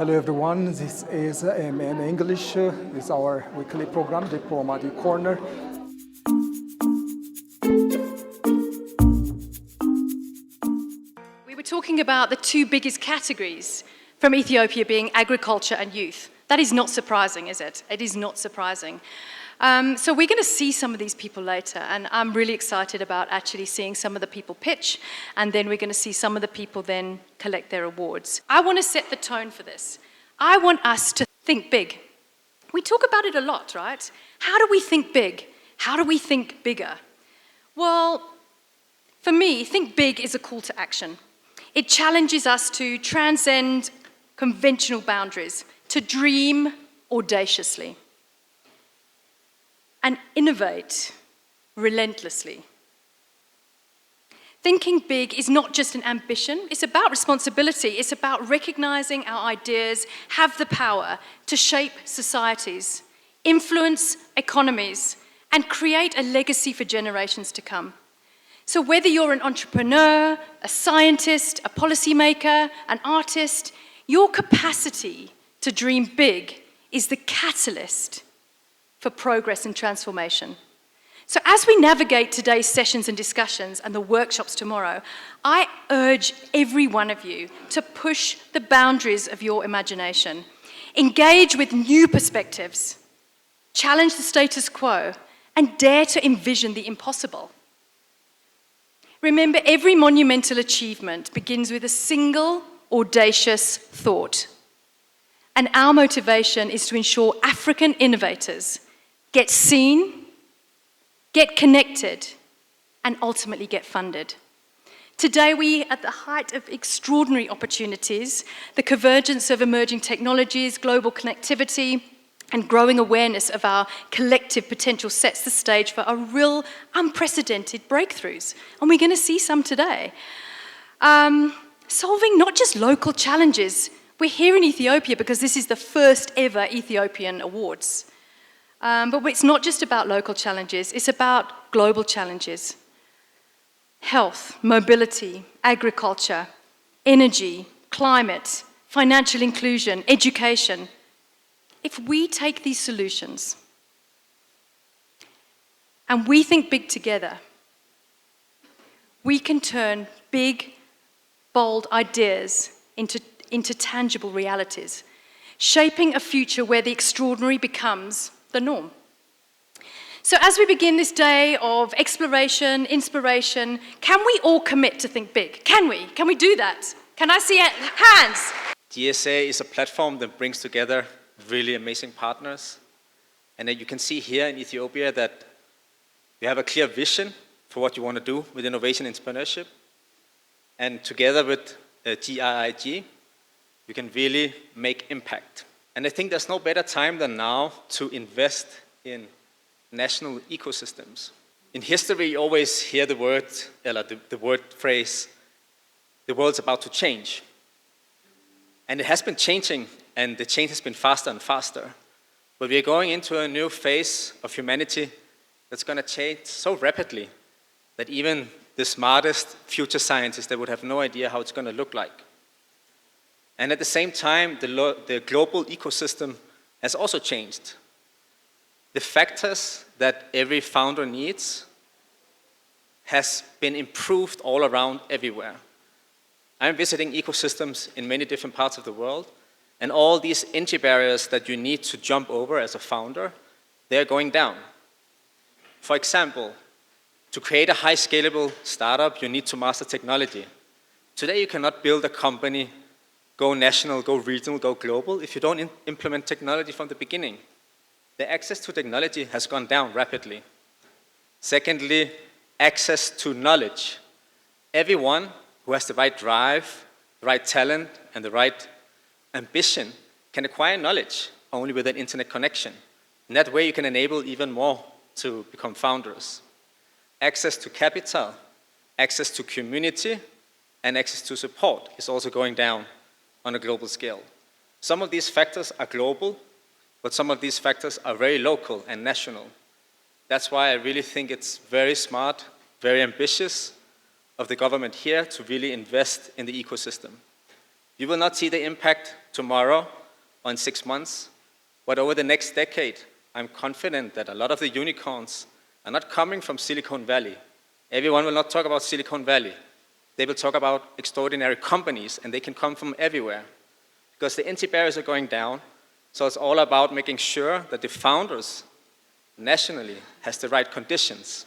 Hello everyone, this is AMN English. This is our weekly program, Diplomatic Corner. We were talking about the two biggest categories from Ethiopia being agriculture and youth. That is not surprising, is it? It is not surprising. So we're going to see some of these people later, and I'm really excited about actually seeing some of the people pitch, and then we're going to see some of the people then collect their awards. I want to set the tone for this. I want us to think big. We talk about it a lot, right? How do we think big? How do we think bigger? Well, for me, think big is a call to action. It challenges us to transcend conventional boundaries, to dream audaciously, and innovate relentlessly. Thinking big is not just an ambition, it's about responsibility. It's about recognizing our ideas have the power to shape societies, influence economies, and create a legacy for generations to come. So whether you're an entrepreneur, a scientist, a policymaker, an artist, your capacity to dream big is the catalyst for progress and transformation. So as we navigate today's sessions and discussions and the workshops tomorrow, I urge every one of you to push the boundaries of your imagination, engage with new perspectives, challenge the status quo, and dare to envision the impossible. Remember, every monumental achievement begins with a single audacious thought. And our motivation is to ensure African innovators get seen, get connected, and ultimately get funded. Today, we are at the height of extraordinary opportunities. The convergence of emerging technologies, global connectivity, and growing awareness of our collective potential sets the stage for a real unprecedented breakthroughs. And we're going to see some today. Solving not just local challenges. We're here in Ethiopia because this is the first ever Ethiopian Awards. But it's not just about local challenges, it's about global challenges. Health, mobility, agriculture, energy, climate, financial inclusion, education. If we take these solutions and we think big together, we can turn big, bold ideas into tangible realities, shaping a future where the extraordinary becomes the norm. So as we begin this day of exploration, inspiration, can we all commit to think big? Can we? Can we do that? Can I see hands? DSA is a platform that brings together really amazing partners. And then you can see here in Ethiopia that you have a clear vision for what you want to do with innovation and entrepreneurship. And together with GIIG, you can really make impact. And I think there's no better time than now to invest in national ecosystems. In history, you always hear the word phrase, the world's about to change. And it has been changing, and the change has been faster and faster. But we are going into a new phase of humanity that's going to change so rapidly that even the smartest future scientists, they would have no idea how it's going to look like. And at the same time, the global ecosystem has also changed. The factors that every founder needs has been improved all around everywhere. I'm visiting ecosystems in many different parts of the world, and all these entry barriers that you need to jump over as a founder, they're going down. For example, to create a high scalable startup, you need to master technology. Today, you cannot build a company, go national, go regional, go global, if you don't implement technology from the beginning. The access to technology has gone down rapidly. Secondly, access to knowledge. Everyone who has the right drive, the right talent, and the right ambition can acquire knowledge only with an internet connection. In that way, you can enable even more to become founders. Access to capital, access to community, and access to support is also going down on a global scale. Some of these factors are global, but some of these factors are very local and national. That's why I really think it's very smart, very ambitious of the government here to really invest in the ecosystem. You will not see the impact tomorrow or in 6 months, but over the next decade, I'm confident that a lot of the unicorns are not coming from Silicon Valley. Everyone will not talk about Silicon Valley. They will talk about extraordinary companies, and they can come from everywhere. Because the entry barriers are going down, so it's all about making sure that the founders nationally has the right conditions.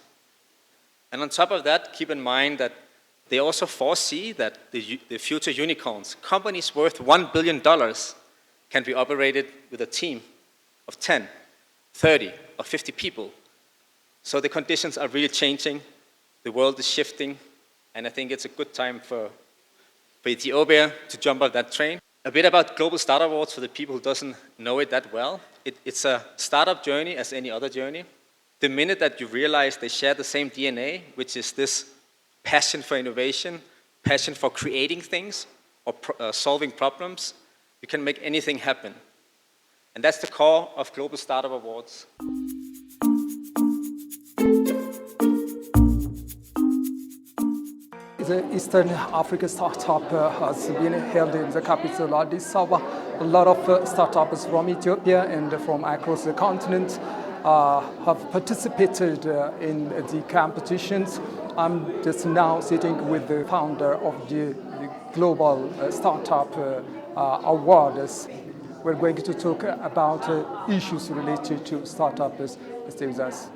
And on top of that, keep in mind that they also foresee that the future unicorns, companies worth $1 billion, can be operated with a team of 10, 30, or 50 people. So the conditions are really changing, the world is shifting, and I think it's a good time for Ethiopia to jump on that train. A bit about Global Startup Awards for the people who doesn't know it that well. It's a startup journey as any other journey. The minute that you realize they share the same DNA, which is this passion for innovation, passion for creating things, or solving problems, you can make anything happen. And that's the core of Global Startup Awards. The Eastern Africa Startup has been held in the capital Addis Ababa. A lot of startups from Ethiopia and from across the continent have participated in the competitions. I'm just now sitting with the founder of the Global Startup Awards. We're going to talk about issues related to startups. Stay with us.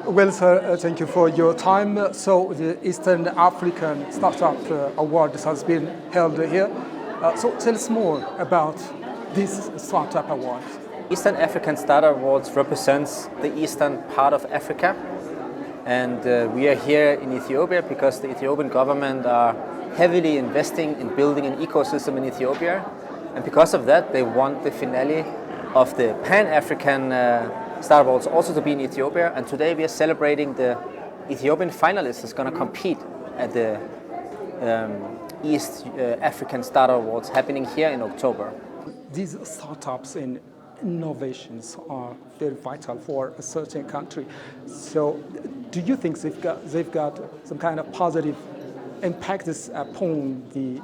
Well, sir, thank you for your time. So the Eastern African Startup Awards has been held here. So tell us more about this Startup Award. Eastern African Startup Awards represents the eastern part of Africa. And we are here in Ethiopia because the Ethiopian government are heavily investing in building an ecosystem in Ethiopia. And because of that, they want the finale of the Pan-African Startup Awards also to be in Ethiopia. And today we are celebrating the Ethiopian finalists that's going to compete at the East African Startup Awards happening here in October. These startups and innovations are very vital for a certain country. So do you think they've got some kind of positive impacts upon the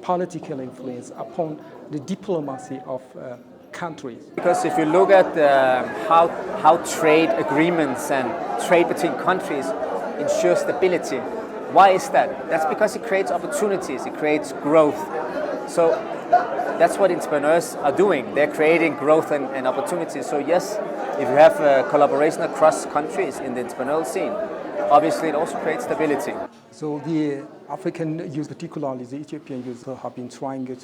political influence, upon the diplomacy of countries? Because if you look at how trade agreements and trade between countries ensure stability, why is that? That's because it creates opportunities, it creates growth. So that's what entrepreneurs are doing. They're creating growth and opportunities. So yes, if you have collaboration across countries in the entrepreneurial scene, obviously it also creates stability. So the African youth, particularly the Ethiopian youth, have been trying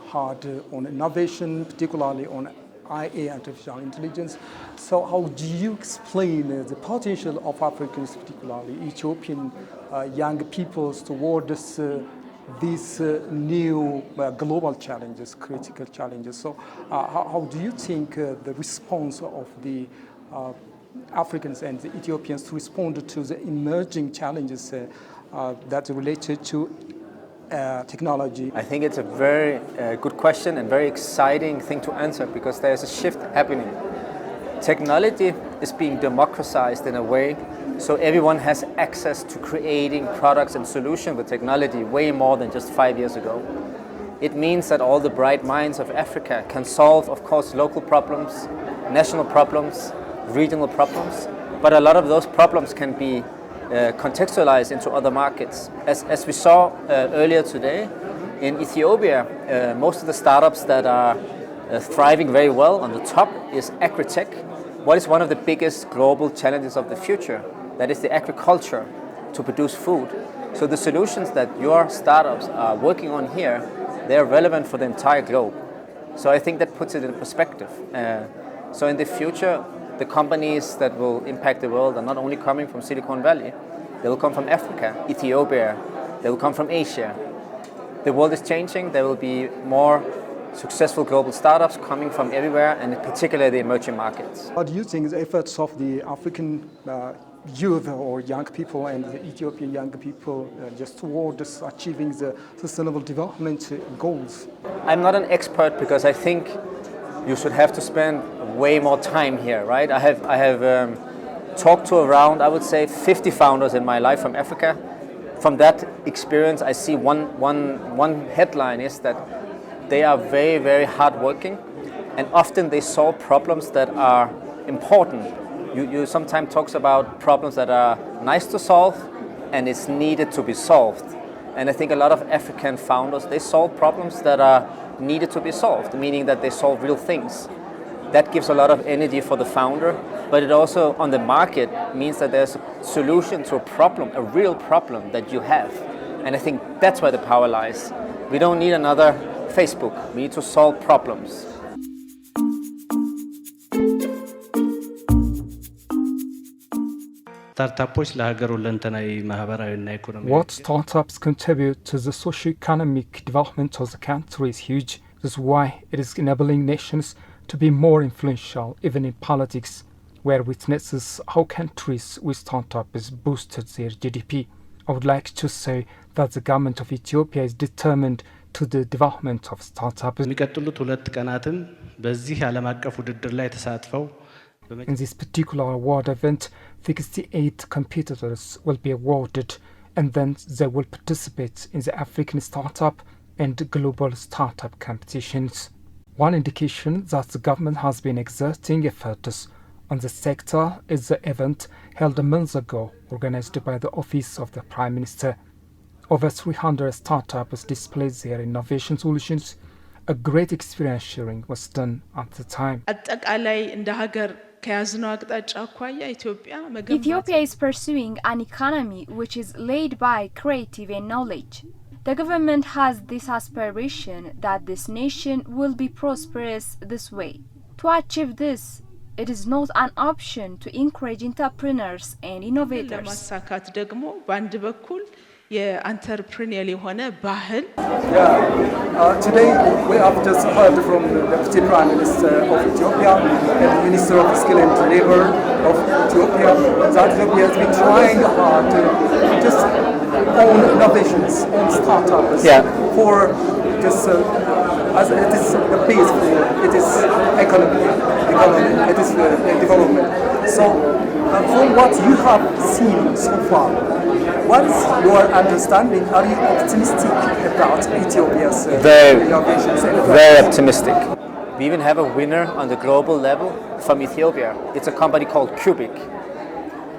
hard on innovation, particularly on IA, artificial intelligence. So how do you explain the potential of Africans, particularly Ethiopian young peoples, towards these new global challenges, critical challenges? So how do you think the response of the Africans and the Ethiopians to respond to the emerging challenges that are related to technology? I think it's a very good question and very exciting thing to answer because there's a shift happening. Technology is being democratized in a way so everyone has access to creating products and solutions with technology way more than just 5 years ago. It means that all the bright minds of Africa can solve, of course, local problems, national problems, regional problems, but a lot of those problems can be contextualized into other markets. As we saw earlier today, in Ethiopia, most of the startups that are thriving very well on the top is agri-tech. What is one of the biggest global challenges of the future? That is the agriculture to produce food. So the solutions that your startups are working on here, they're relevant for the entire globe. So I think that puts it in perspective. So in the future, the companies that will impact the world are not only coming from Silicon Valley, they will come from Africa, Ethiopia, they will come from Asia. The world is changing, there will be more successful global startups coming from everywhere, and in particular the emerging markets. What do you think the efforts of the African youth or young people and the Ethiopian young people just towards achieving the sustainable development goals? I'm not an expert because I think you should have to spend way more time here, right? I have talked to around, I would say, 50 founders in my life from Africa. From that experience, I see one headline is that they are very, very hardworking, and often they solve problems that are important. You sometimes talk about problems that are nice to solve and it's needed to be solved. And I think a lot of African founders, they solve problems that are needed to be solved, meaning that they solve real things. That gives a lot of energy for the founder, but it also on the market means that there's a solution to a problem, a real problem that you have. And I think that's where the power lies. We don't need another Facebook. We need to solve problems. What startups contribute to the socio-economic development of the country is huge. That's why it is enabling nations to be more influential, even in politics, where witnesses how countries with startups boosted their GDP. I would like to say that the government of Ethiopia is determined to the development of startups. In this particular award event, 68 competitors will be awarded, and then they will participate in the African startup and global startup competitions. One indication that the government has been exerting efforts on the sector is the event held a month ago, organized by the Office of the Prime Minister. Over 300 startups displayed their innovation solutions. A great experience sharing was done at the time. Ethiopia is pursuing an economy which is led by creative and knowledge. The government has this aspiration that this nation will be prosperous this way. To achieve this, it is not an option to encourage entrepreneurs and innovators. Today we have just heard from the Deputy Prime Minister of Ethiopia and Minister of Skill and Labor of Ethiopia that Ethiopia has been trying hard to just own innovations, own startups for just as it is the base for it is economy, it is development. So from what you have seen so far, what's your understanding? Are you optimistic about Ethiopia's innovations? Very optimistic. We even have a winner on the global level from Ethiopia. It's a company called Cubic.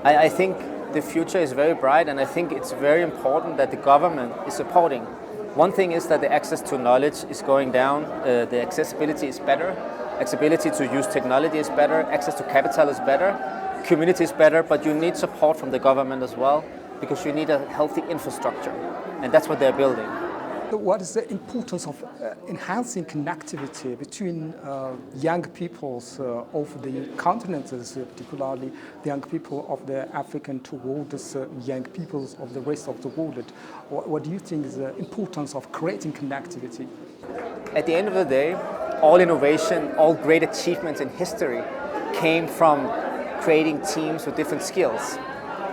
I think the future is very bright, and I think it's very important that the government is supporting. One thing is that the access to knowledge is going down, the accessibility is better, accessibility to use technology is better, access to capital is better, community is better, but you need support from the government as well, because you need a healthy infrastructure, and that's what they're building. What is the importance of enhancing connectivity between young peoples of the continents, particularly the young people of the African towards young peoples of the rest of the world? What do you think is the importance of creating connectivity? At the end of the day, all innovation, all great achievements in history came from creating teams with different skills.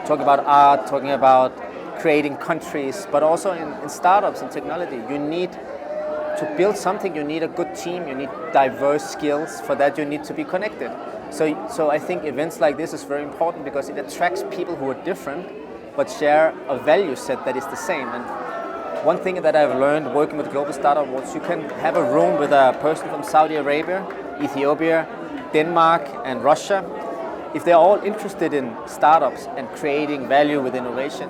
Talking about art, talking about creating countries, but also in startups and technology. You need to build something, you need a good team, you need diverse skills. For that, you need to be connected. So I think events like this is very important because it attracts people who are different, but share a value set that is the same. And one thing that I've learned working with Global Startup Awards, you can have a room with a person from Saudi Arabia, Ethiopia, Denmark, and Russia. If they're all interested in startups and creating value with innovation,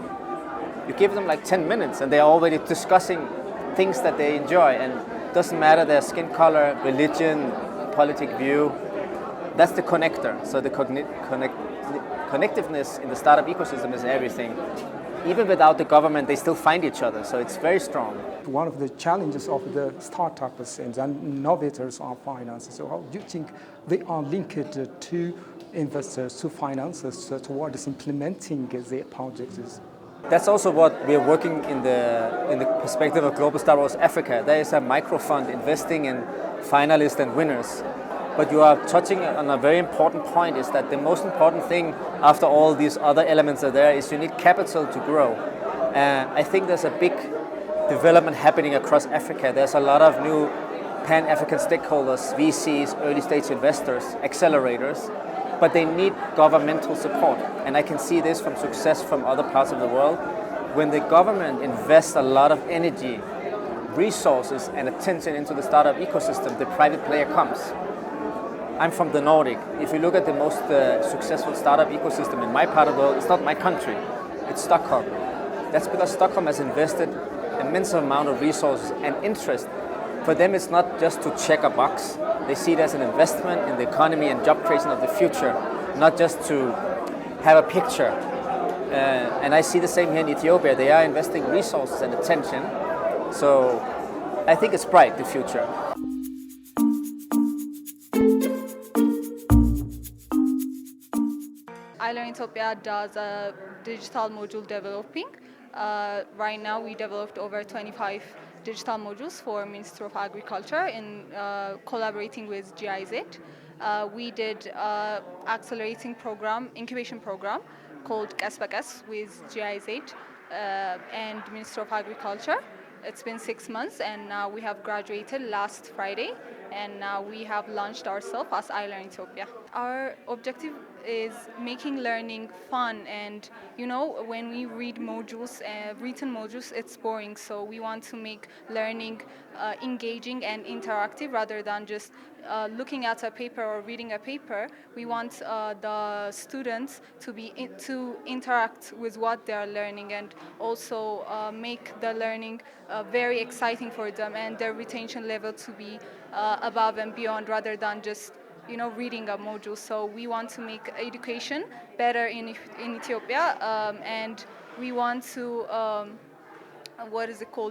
you give them like 10 minutes and they're already discussing things that they enjoy, and it doesn't matter their skin color, religion, politic view. That's the connector. So the connectiveness in the startup ecosystem is everything. Even without the government, they still find each other, so it's very strong. One of the challenges of the startups and the innovators are finances. So how do you think they are linked to investors, to financiers, towards implementing their projects? That's also what we are working in the perspective of Global Startup Awards Africa. There is a micro fund investing in finalists and winners. But you are touching on a very important point, is that the most important thing after all these other elements are there is you need capital to grow. I think there's a big development happening across Africa. There's a lot of new Pan-African stakeholders, VCs, early stage investors, accelerators. but they need governmental support. And I can see this from success from other parts of the world. When the government invests a lot of energy, resources and attention into the startup ecosystem, the private player comes. I'm from the Nordic. If you look at the most successful startup ecosystem in my part of the world, it's not my country, it's Stockholm. That's because Stockholm has invested immense amount of resources and interest. For them, it's not just to check a box. They see it as an investment in the economy and job creation of the future, not just to have a picture. And I see the same here in Ethiopia. They are investing resources and attention. So I think it's bright, the future. iLearn Ethiopia does a digital module developing. Right now we developed over 25 digital modules for Ministry of Agriculture in collaborating with GIZ. We did accelerating program, incubation program called Qas Baqas with GIZ and Ministry of Agriculture. It's been 6 months and now we have graduated last Friday and now we have launched ourselves as iLearn Ethiopia. Our objective is making learning fun, and you know, when we read modules, written modules, it's boring, so we want to make learning engaging and interactive rather than just looking at a paper or reading a paper. We want the students to interact with what they are learning and also make the learning very exciting for them and their retention level to be above and beyond rather than just reading a module. So we want to make education better in Ethiopia, and we want to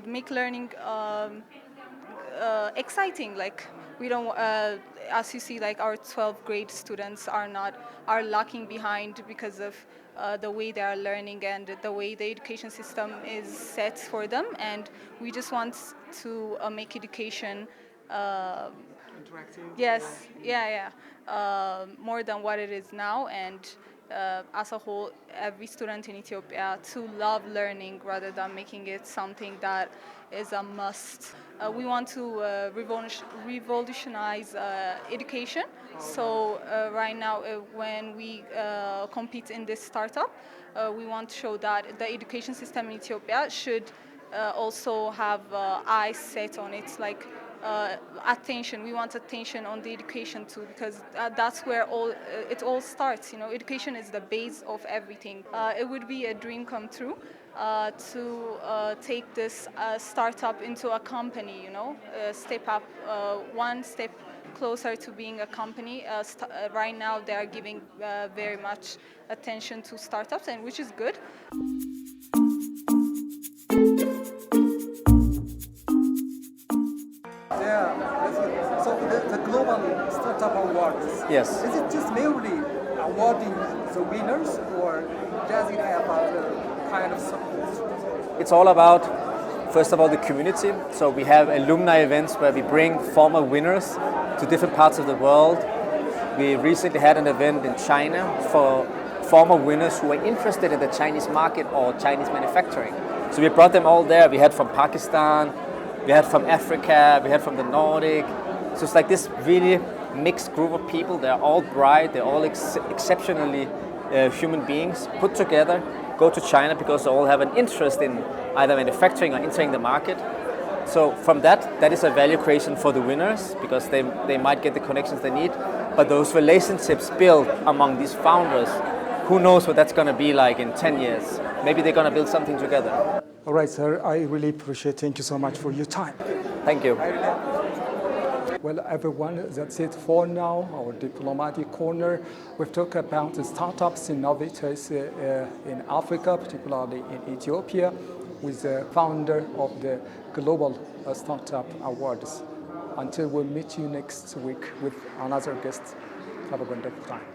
make learning exciting. Like we don't, as you see, like our 12th grade students are lacking behind because of the way they are learning and the way the education system is set for them, and we just want to make education Interactive. yes, yeah. More than what it is now, and as a whole, every student in Ethiopia to love learning rather than making it something that is a must. We want to revolutionize education. So right now, when we compete in this startup, we want to show that the education system in Ethiopia should also have eyes set on it, like attention. We want attention on the education too, because that's where it all starts. Education is the base of everything. It would be a dream come true to take this startup into a company. Step up one step closer to being a company. Right now, they are giving very much attention to startups, and which is good. Yeah, so the global startup awards. Yes. Is it just merely awarding the winners, or does it have other kind of support? It's all about, first of all, the community. So we have alumni events where we bring former winners to different parts of the world. We recently had an event in China for former winners who were interested in the Chinese market or Chinese manufacturing. So we brought them all there. We had from Pakistan, we had from Africa, we had from the Nordic. So it's like this really mixed group of people. They're all bright, they're all exceptionally human beings put together, go to China because they all have an interest in either manufacturing or entering the market. So from that is a value creation for the winners because they might get the connections they need. But those relationships built among these founders, who knows what that's going to be like in 10 years. Maybe they're going to build something together. All right, sir. I really appreciate it. Thank you so much for your time. Thank you. Well, everyone, that's it for now. Our diplomatic corner. We've talked about the startups, innovators in Africa, particularly in Ethiopia, with the founder of the Global Startup Awards. Until we meet you next week with another guest, have a wonderful time.